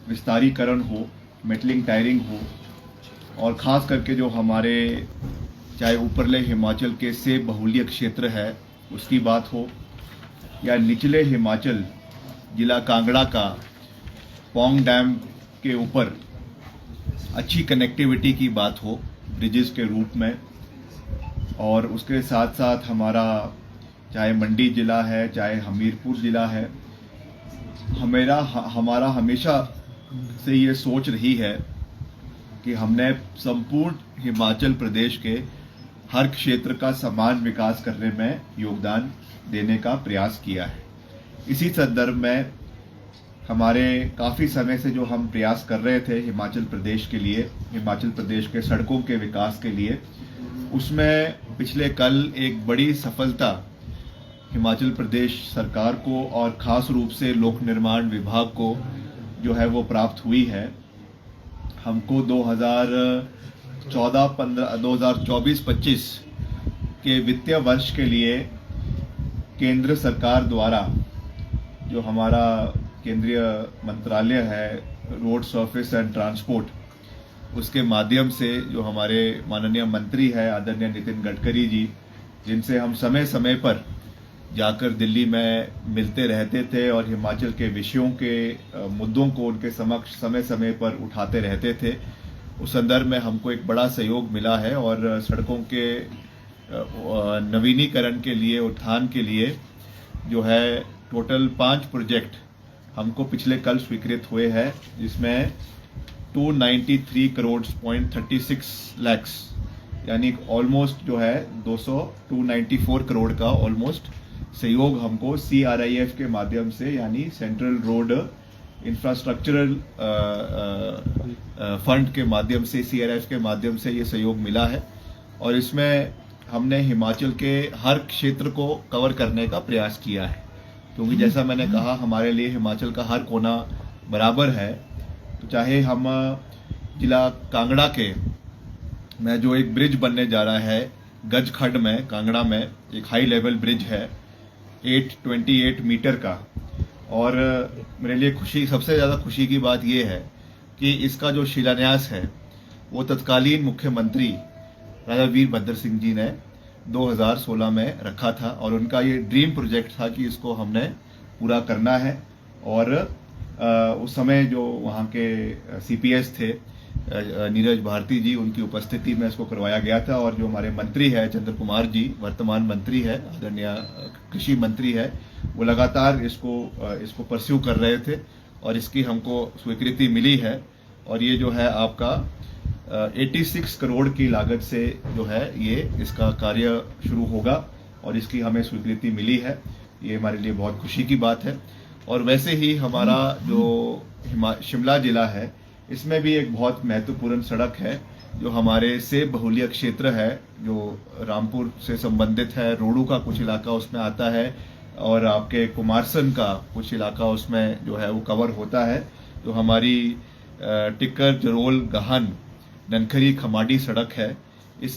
विस्तारीकरण हो, metalling tiring हो, और ख़ास करके जो हमारे चाहे ऊपरले हिमाचल के सेब बहुल्य क्षेत्र है उसकी बात हो, या निचले हिमाचल जिला कांगड़ा का पौंग डैम के ऊपर अच्छी कनेक्टिविटी की बात हो ब्रिजेस के रूप में, और उसके साथ साथ हमारा चाहे मंडी ज़िला है चाहे हमीरपुर ज़िला है, हमारा हमेशा से ये सोच रही है कि हमने संपूर्ण हिमाचल प्रदेश के हर क्षेत्र का समान विकास करने में योगदान देने का प्रयास किया है। इसी संदर्भ में हमारे काफ़ी समय से जो हम प्रयास कर रहे थे हिमाचल प्रदेश के लिए, हिमाचल प्रदेश के सड़कों के विकास के लिए, उसमें पिछले कल एक बड़ी सफलता हिमाचल प्रदेश सरकार को और ख़ास रूप से लोक निर्माण विभाग को जो है वो प्राप्त हुई है। हमको 2024-25 के वित्तीय वर्ष के लिए केंद्र सरकार द्वारा जो हमारा केंद्रीय मंत्रालय है रोड सरफेस एंड ट्रांसपोर्ट, उसके माध्यम से जो हमारे माननीय मंत्री है आदरणीय नितिन गडकरी जी, जिनसे हम समय समय पर जाकर दिल्ली में मिलते रहते थे और हिमाचल के विषयों के मुद्दों को उनके समक्ष समय समय पर उठाते रहते थे, उस संदर्भ में हमको एक बड़ा सहयोग मिला है। और सड़कों के नवीनीकरण के लिए, उत्थान के लिए जो है टोटल 5 प्रोजेक्ट हमको पिछले कल स्वीकृत हुए हैं, जिसमें 293 करोड़ 36 लैक्स यानी ऑलमोस्ट जो है 294 करोड़ का ऑलमोस्ट सहयोग हमको CRIF के माध्यम से यानी सेंट्रल रोड इंफ्रास्ट्रक्चरल फंड के माध्यम से, CRIF के माध्यम से ये सहयोग मिला है। और इसमें हमने हिमाचल के हर क्षेत्र को कवर करने का प्रयास किया है, क्योंकि जैसा मैंने कहा हमारे लिए हिमाचल का हर कोना बराबर है। तो चाहे हम जिला कांगड़ा के में जो एक ब्रिज बनने जा रहा है गज खड्ड में, कांगड़ा में एक हाई लेवल ब्रिज है 828 मीटर का, और मेरे लिए सबसे ज़्यादा खुशी की बात यह है कि इसका जो शिलान्यास है वो तत्कालीन मुख्यमंत्री राजा वीरभद्र सिंह जी ने 2016 में रखा था, और उनका ये ड्रीम प्रोजेक्ट था कि इसको हमने पूरा करना है। और उस समय जो वहाँ के CPS थे नीरज भारती जी, उनकी उपस्थिति में इसको करवाया गया था। और जो हमारे मंत्री है चंद्र कुमार जी, वर्तमान मंत्री है, आदरणीय कृषि मंत्री है, वो लगातार इसको परस्यू कर रहे थे और इसकी हमको स्वीकृति मिली है। और ये जो है आपका 86 करोड़ की लागत से जो है ये इसका कार्य शुरू होगा और इसकी हमें स्वीकृति मिली है। ये हमारे लिए बहुत खुशी की बात है। और वैसे ही हमारा जो शिमला जिला है, इसमें भी एक बहुत महत्वपूर्ण सड़क है जो हमारे सेब बहुल्य क्षेत्र है, जो रामपुर से संबंधित है। रोडू का कुछ इलाका उसमें आता है और आपके कुमारसन का कुछ इलाका उसमें जो है वो कवर होता है। जो हमारी टिक्कर जरोल गहन ननखरी खमाडी सड़क है,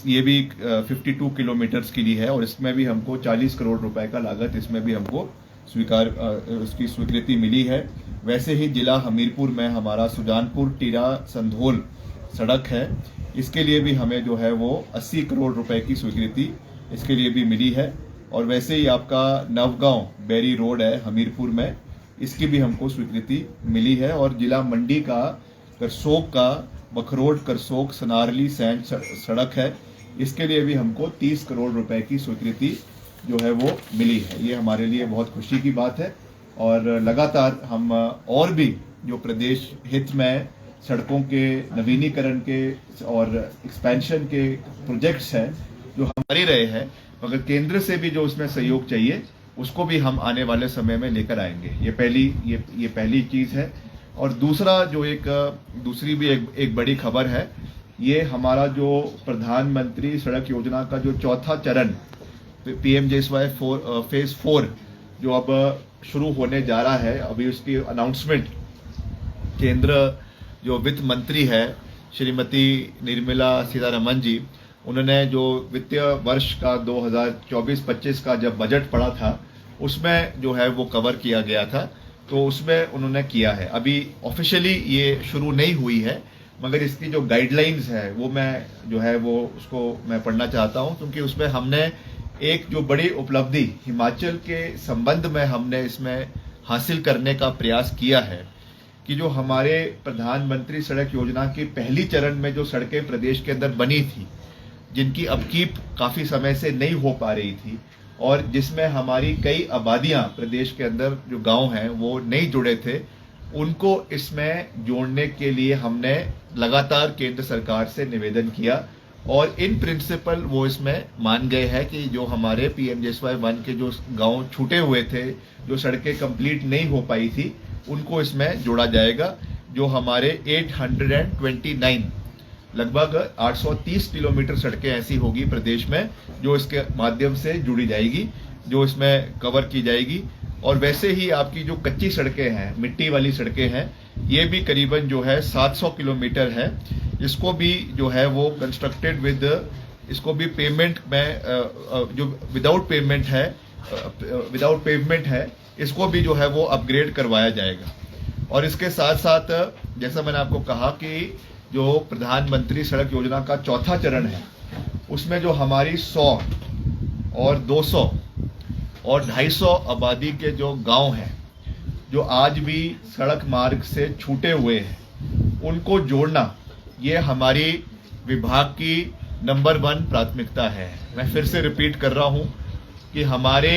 ये भी 52 किलोमीटर्स के लिए है और इसमें भी हमको 40 करोड़ रुपए का लागत इसमें भी हमको उसकी स्वीकृति मिली है। वैसे ही जिला हमीरपुर में हमारा सुजानपुर टीरा संधोल सड़क है, इसके लिए भी हमें जो है वो 80 करोड़ रुपए की स्वीकृति इसके लिए भी मिली है। और वैसे ही आपका नवगांव बैरी रोड है हमीरपुर में, इसकी भी हमको स्वीकृति मिली है। और जिला मंडी का करसोग का बखरोड करसोग सनारली सैंड सड़क है, इसके लिए भी हमको 30 करोड़ रुपए की स्वीकृति जो है वो मिली है। ये हमारे लिए बहुत खुशी की बात है। और लगातार हम और भी जो प्रदेश हित में सड़कों के नवीनीकरण के और एक्सपेंशन के प्रोजेक्ट्स हैं जो हम कर ही रहे हैं, मगर केंद्र से भी जो उसमें सहयोग चाहिए उसको भी हम आने वाले समय में लेकर आएंगे। ये पहली चीज़ है। और दूसरा जो दूसरी भी एक बड़ी खबर है, ये हमारा जो प्रधानमंत्री सड़क योजना का जो चौथा चरण PMJSY फेज 4 जो अब शुरू होने जा रहा है, अभी उसकी अनाउंसमेंट केंद्र जो वित्त मंत्री है श्रीमती निर्मला सीतारमन जी, उन्होंने जो वित्तीय वर्ष का 2024-25 का जब बजट पड़ा था उसमें जो है वो कवर किया गया था। तो उसमें उन्होंने किया है। अभी ऑफिशियली ये शुरू नहीं हुई है, मगर इसकी जो गाइडलाइंस है वो मैं जो है वो उसको मैं पढ़ना चाहता हूं, क्योंकि उसमें हमने एक जो बड़ी उपलब्धि हिमाचल के संबंध में हमने इसमें हासिल करने का प्रयास किया है कि जो हमारे प्रधानमंत्री सड़क योजना की पहली चरण में जो सड़कें प्रदेश के अंदर बनी थी, जिनकी अपकीप काफी समय से नहीं हो पा रही थी और जिसमें हमारी कई आबादियां प्रदेश के अंदर जो गांव हैं वो नहीं जुड़े थे, उनको इसमें जोड़ने के लिए हमने लगातार केंद्र सरकार से निवेदन किया और इन प्रिंसिपल वो इसमें मान गए हैं कि जो हमारे PMJSY 1 के जो गांव छूटे हुए थे, जो सड़कें कंप्लीट नहीं हो पाई थी, उनको इसमें जोड़ा जाएगा। जो हमारे 829 लगभग 830 किलोमीटर सड़कें ऐसी होगी प्रदेश में जो इसके माध्यम से जुड़ी जाएगी, जो इसमें कवर की जाएगी। और वैसे ही आपकी जो कच्ची सड़कें हैं, मिट्टी वाली सड़कें हैं, ये भी करीबन जो है 700 किलोमीटर है। इसको भी जो है वो कंस्ट्रक्टेड विद, इसको भी पेमेंट में जो विदाउट पेमेंट है, इसको भी जो है वो अपग्रेड करवाया जाएगा। और इसके साथ साथ जैसा मैंने आपको कहा कि जो प्रधानमंत्री सड़क योजना का चौथा चरण है, उसमें जो हमारी 100 और 200 और 250 आबादी के जो गांव हैं, जो आज भी सड़क मार्ग से छूटे हुए हैं, उनको जोड़ना ये हमारी विभाग की नंबर 1 प्राथमिकता है। मैं फिर से रिपीट कर रहा हूं कि हमारे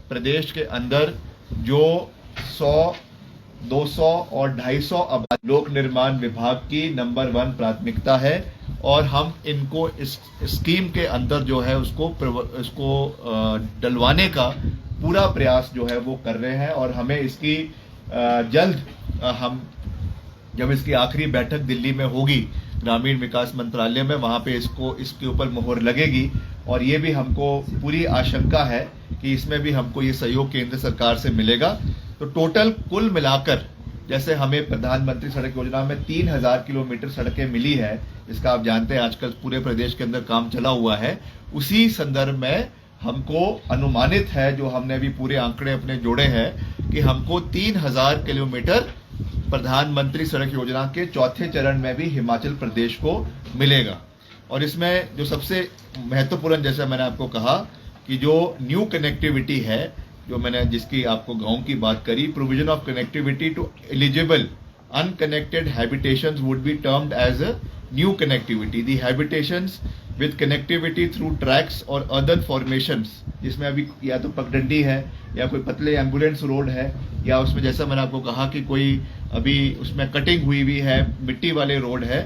प्रदेश के अंदर जो 100, 200 और 250 लोक निर्माण विभाग की नंबर 1 प्राथमिकता है और हम इनको इस स्कीम के अंदर जो है उसको डलवाने का पूरा प्रयास जो है वो कर रहे हैं। और हमें इसकी जल्द हम जब इसकी आखिरी बैठक दिल्ली में होगी ग्रामीण विकास मंत्रालय में, वहां पे इसके ऊपर मोहर लगेगी। और ये भी हमको पूरी आशंका है कि इसमें भी हमको ये सहयोग केंद्र सरकार से मिलेगा। तो टोटल कुल मिलाकर जैसे हमें प्रधानमंत्री सड़क योजना में 3000 किलोमीटर सड़कें मिली है, जिसका आप जानते हैं आजकल पूरे प्रदेश के अंदर काम चला हुआ है, उसी संदर्भ में हमको अनुमानित है, जो हमने अभी पूरे आंकड़े अपने जोड़े हैं, कि हमको 3000 किलोमीटर प्रधानमंत्री सड़क योजना के चौथे चरण में भी हिमाचल प्रदेश को मिलेगा। और इसमें जो सबसे महत्वपूर्ण, जैसा मैंने आपको कहा कि जो न्यू कनेक्टिविटी है, जो मैंने जिसकी आपको गांव की बात करी, provision of connectivity to eligible unconnected habitations would be termed as a new connectivity. The habitations with connectivity through tracks or other formations, जिसमें अभी या तो पगडंडी है या कोई पतले एम्बुलेंस रोड है, या उसमें जैसा मैंने आपको कहा कि कोई अभी उसमें कटिंग हुई भी है, मिट्टी वाले रोड है,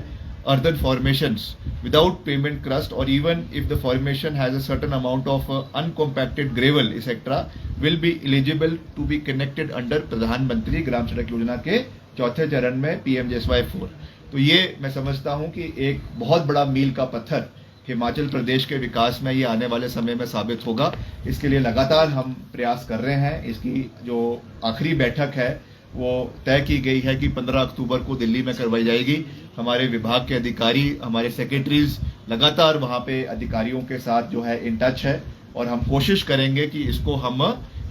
earthen formations without pavement crust, or even if the formation has a certain amount of uncompacted gravel etc. will be eligible to be connected under प्रधानमंत्री ग्राम सड़क योजना के चौथे चरण में PMJSY 4। तो ये मैं समझता हूं कि एक बहुत बड़ा मील का पत्थर हिमाचल प्रदेश के विकास में ये आने वाले समय में साबित होगा। इसके लिए लगातार हम प्रयास कर रहे हैं। इसकी जो आखिरी बैठक है वो तय की गई है कि 15 अक्टूबर को दिल्ली में करवाई जाएगी। हमारे विभाग के अधिकारी, हमारे सेक्रेटरीज लगातार वहां पे अधिकारियों के साथ जो है इन टच है, और हम कोशिश करेंगे कि इसको हम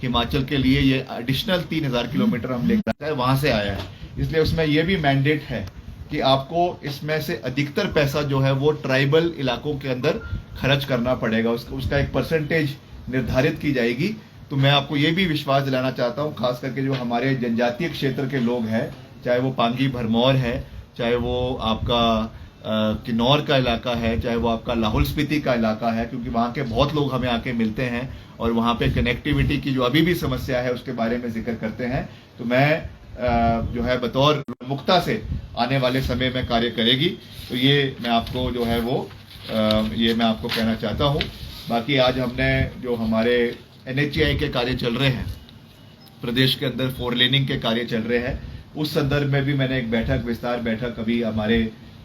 हिमाचल के लिए ये एडिशनल 3000 किलोमीटर हम लेकर आए, वहां से आया है, इसलिए उसमें ये भी मैंडेट है कि आपको इसमें से अधिकतर पैसा जो है वो ट्राइबल इलाकों के अंदर खर्च करना पड़ेगा। उसका एक परसेंटेज निर्धारित की जाएगी। तो मैं आपको ये भी विश्वास दिलाना चाहता हूँ, खास करके जो हमारे जनजातीय क्षेत्र के लोग हैं, चाहे वो पांगी भरमौर है, चाहे वो आपका किन्नौर का इलाका है, चाहे वो आपका लाहौल स्पीति का इलाका है, क्योंकि वहाँ के बहुत लोग हमें आके मिलते हैं और वहाँ पे कनेक्टिविटी की जो अभी भी समस्या है उसके बारे में जिक्र करते हैं। तो मैं जो है बतौर मुक्ता से आने वाले समय में कार्य करेगी। तो ये मैं आपको जो है वो ये मैं आपको कहना चाहता हूँ। बाकी आज हमने जो हमारे NHAI के कार्य चल रहे हैं, प्रदेश के अंदर 4 लेनिंग के कार्य चल रहे हैं, उस संदर्भ में भी मैंने एक बैठक, विस्तार बैठक अभी हमारे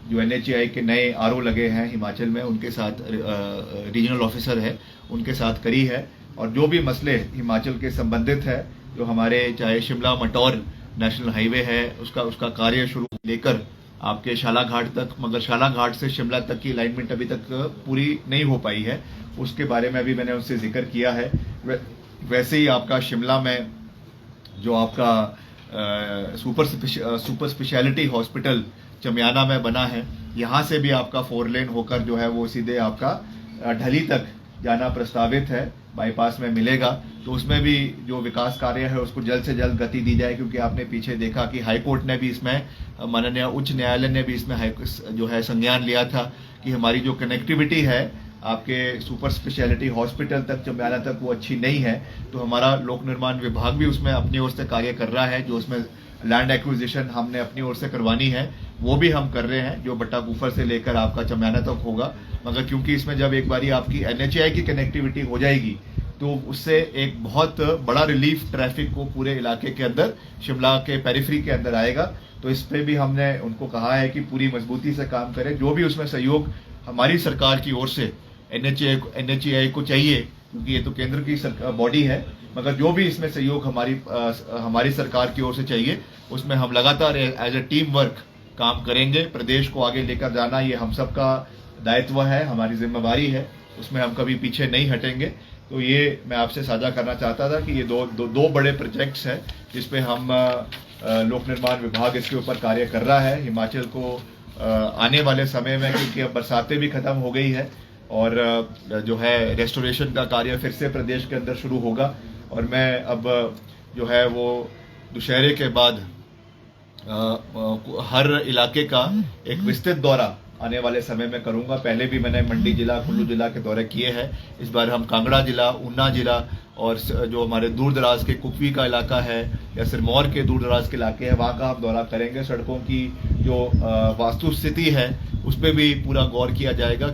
जो NHAI के नए RO लगे हैं हिमाचल में, उनके साथ रीजनल ऑफिसर है, उनके साथ करी है। और जो भी मसले हिमाचल के संबंधित है, जो हमारे चाहे शिमला मटौर नेशनल हाईवे है, उसका कार्य शुरू लेकर आपके शाला घाट तक, मगर शाला घाट से शिमला तक की अलाइनमेंट अभी तक पूरी नहीं हो पाई है, उसके बारे में भी मैंने उनसे जिक्र किया है। वैसे ही आपका शिमला में जो आपका सुपर स्पेशलिटी हॉस्पिटल चमियाना में बना है, यहाँ से भी आपका 4 लेन होकर जो है वो सीधे आपका ढली तक जाना प्रस्तावित है, बाईपास में मिलेगा। तो उसमें भी जो विकास कार्य है उसको जल्द से जल्द गति दी जाए, क्योंकि आपने पीछे देखा कि हाई कोर्ट ने भी इसमें, माननीय उच्च न्यायालय ने भी इसमें जो है संज्ञान लिया था कि हमारी जो कनेक्टिविटी है आपके सुपर स्पेशलिटी हॉस्पिटल तक, चमियाना तक, वो अच्छी नहीं है। तो हमारा लोक निर्माण विभाग भी उसमें अपनी ओर से कार्य कर रहा है। जो उसमें लैंड एक्विजिशन हमने अपनी ओर से करवानी है वो भी हम कर रहे हैं, जो बट्टाकुफर से लेकर आपका चमियाना तक होगा। मगर क्योंकि इसमें जब एक बारी आपकी NHAI की कनेक्टिविटी हो जाएगी तो उससे एक बहुत बड़ा रिलीफ ट्रैफिक को पूरे इलाके के अंदर, शिमला के पेरिफेरी के अंदर आएगा। तो इस पे भी हमने उनको कहा है कि पूरी मजबूती से काम करें। जो भी उसमें सहयोग हमारी सरकार की ओर से NHAI को चाहिए, क्योंकि ये तो केंद्र की बॉडी है, मगर जो भी इसमें सहयोग हमारी सरकार की ओर से चाहिए उसमें हम लगातार एज ए टीम वर्क काम करेंगे। प्रदेश को आगे लेकर जाना ये हम सबका दायित्व है, हमारी जिम्मेवारी है, उसमें हम कभी पीछे नहीं हटेंगे। तो ये मैं आपसे साझा करना चाहता था कि ये दो बड़े प्रोजेक्ट्स हैं जिसपे हम लोक निर्माण विभाग इसके ऊपर कार्य कर रहा है। हिमाचल को आने वाले समय में, क्योंकि अब बरसातें भी खत्म हो गई है और जो है रेस्टोरेशन का कार्य फिर से प्रदेश के अंदर शुरू होगा, और मैं अब जो है वो दुशहरे के बाद हर इलाके का एक विस्तृत दौरा आने वाले समय में करूंगा। पहले भी मैंने मंडी जिला, कुल्लू जिला के दौरे किए हैं। इस बार हम कांगड़ा जिला, ऊना जिला और जो हमारे दूर दराज के कुपवी का इलाका है या सिरमौर के दूर दराज के इलाके हैं वहाँ का हम दौरा करेंगे। सड़कों की जो वास्तु स्थिति है उस पर भी पूरा गौर किया जाएगा,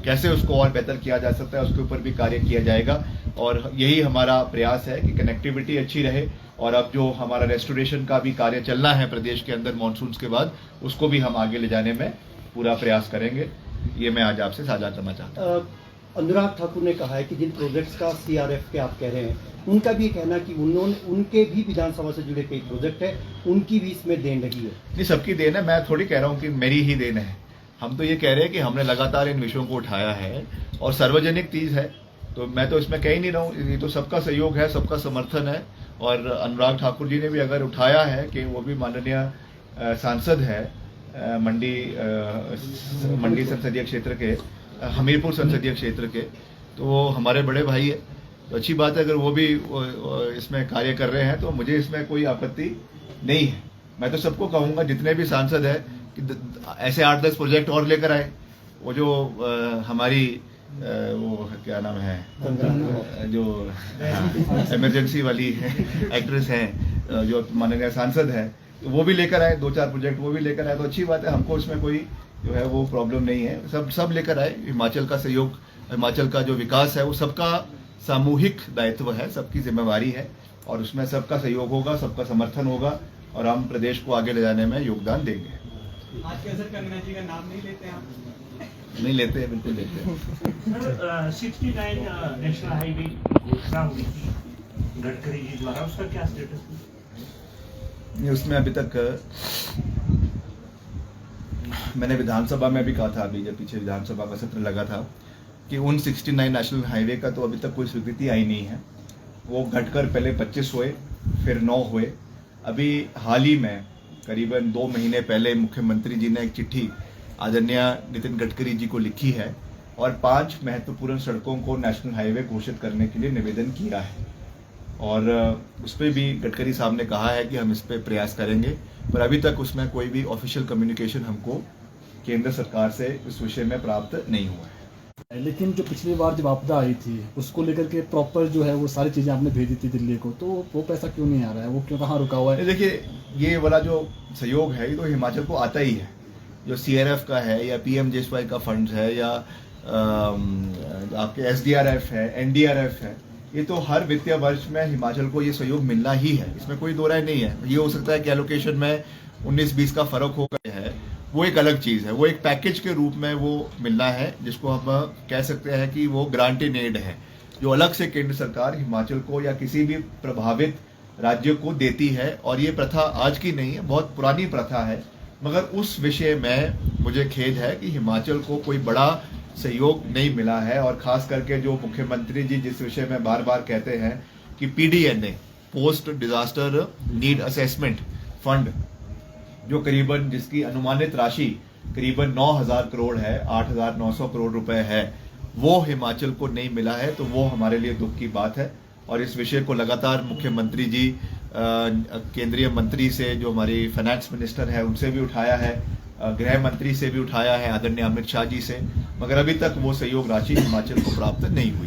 कैसे उसको और बेहतर किया जा सकता है उसके ऊपर भी कार्य किया जाएगा। और यही हमारा प्रयास है कि कनेक्टिविटी अच्छी रहे। और अब जो हमारा रेस्टोरेशन का भी कार्य चलना है प्रदेश के अंदर मानसून के बाद, उसको भी हम आगे ले जाने में पूरा प्रयास करेंगे। ये मैं आज आपसे साझा करना चाहता हूँ। अनुराग ठाकुर ने कहा है कि जिन प्रोजेक्ट्स का CRF के आप कह रहे हैं, उनका भी कहना कि उनके भी विधानसभा से जुड़े कई प्रोजेक्ट है, उनकी भी इसमें देन रही है। नहीं, सबकी देन है। मैं थोड़ी कह रहा हूँ कि मेरी ही देन है। हम तो ये कह रहे हैं कि हमने लगातार इन विषयों को उठाया है और सार्वजनिक चीज है, तो मैं तो इसमें कह ही नहीं रहा हूँ। ये तो सबका सहयोग है, सबका समर्थन है। और अनुराग ठाकुर जी ने भी अगर उठाया है कि वो भी माननीय सांसद है मंडी संसदीय क्षेत्र के, हमीरपुर संसदीय क्षेत्र के, तो हमारे बड़े भाई है। तो अच्छी बात है अगर वो भी इसमें कार्य कर रहे हैं, तो मुझे इसमें कोई आपत्ति नहीं है। मैं तो सबको कहूँगा जितने भी सांसद है कि ऐसे 8-10 प्रोजेक्ट और लेकर आए। वो जो हमारी वो क्या नाम है जो इमरजेंसी वाली एक्ट्रेस हैं जो माननीय सांसद है, तो वो भी लेकर आए 2-4 प्रोजेक्ट, वो भी लेकर आए। तो अच्छी बात है, हमको इसमें कोई जो है वो प्रॉब्लम नहीं है। सब लेकर आए। हिमाचल का सहयोग, हिमाचल का जो विकास है वो सबका सामूहिक दायित्व है, सबकी जिम्मेवारी है और उसमें सबका सहयोग होगा, सबका समर्थन होगा और हम प्रदेश को आगे ले जाने में योगदान देंगे। आज के असर कंगना जी का नाम नहीं लेते हैं आप? नहीं लेते हैं, बिल्कुल लेते हैं। 69 नेशनल हाईवे घोषणा हुई थी गडकरी जी द्वारा, उसका क्या स्टेटस है? उसमें अभी तक मैंने विधानसभा में भी कहा था, अभी जब पीछे विधानसभा का सत्र लगा था, कि उन 69 नेशनल हाईवे का तो अभी तक कोई स्वीकृति आई नहीं है। वो घटकर पहले 25 हुए, फिर 9 हुए। अभी हाल ही में करीबन 2 महीने पहले मुख्यमंत्री जी ने एक चिट्ठी आदरणीय नितिन गडकरी जी को लिखी है और 5 महत्वपूर्ण सड़कों को नेशनल हाईवे घोषित करने के लिए निवेदन किया है। और उस पर भी गडकरी साहब ने कहा है कि हम इस पर प्रयास करेंगे, पर अभी तक उसमें कोई भी ऑफिशियल कम्युनिकेशन हमको केंद्र सरकार से इस विषय में प्राप्त नहीं हुआ है। लेकिन जो पिछली बार जब आपदा आई थी उसको लेकर के प्रॉपर जो है वो सारी चीज़ें आपने भेजी थी दिल्ली को, तो वो पैसा क्यों नहीं आ रहा है, वो क्यों कहाँ रुका हुआ है? देखिए, ये वाला जो सहयोग है ये तो हिमाचल को आता ही है। जो CRF का है या PMJSY का फंड है या आपके SDRF है, NDRF है, ये तो हर वित्तीय वर्ष में हिमाचल को ये सहयोग मिलना ही है, इसमें कोई दो राय नहीं है। ये हो सकता है कि एलोकेशन में 19-20 का फर्क हो गया है, वो एक अलग चीज़ है। वो एक पैकेज के रूप में वो मिलना है, जिसको हम कह सकते हैं कि वो ग्रांट इन एड है, जो अलग से केंद्र सरकार हिमाचल को या किसी भी प्रभावित राज्य को देती है। और ये प्रथा आज की नहीं है, बहुत पुरानी प्रथा है। मगर उस विषय में मुझे खेद है कि हिमाचल को कोई बड़ा सहयोग नहीं मिला है। और खास करके जो मुख्यमंत्री जी जिस विषय में बार बार कहते हैं कि PDNA, post disaster need assessment, fund जो करीबन जिसकी अनुमानित राशि करीबन 9,000 करोड़ है, 8,900 करोड़ रुपए है, वो हिमाचल को नहीं मिला है, तो वो हमारे लिए दुख की बात है। और इस विषय को लगातार मुख्यमंत्री जी केंद्रीय मंत्री से, जो हमारी फाइनेंस मिनिस्टर है, उनसे भी उठाया है, गृह मंत्री से भी उठाया है, आदरणीय अमित शाह जी से, मगर अभी तक वो सहयोग राशि हिमाचल को प्राप्त नहीं हुई।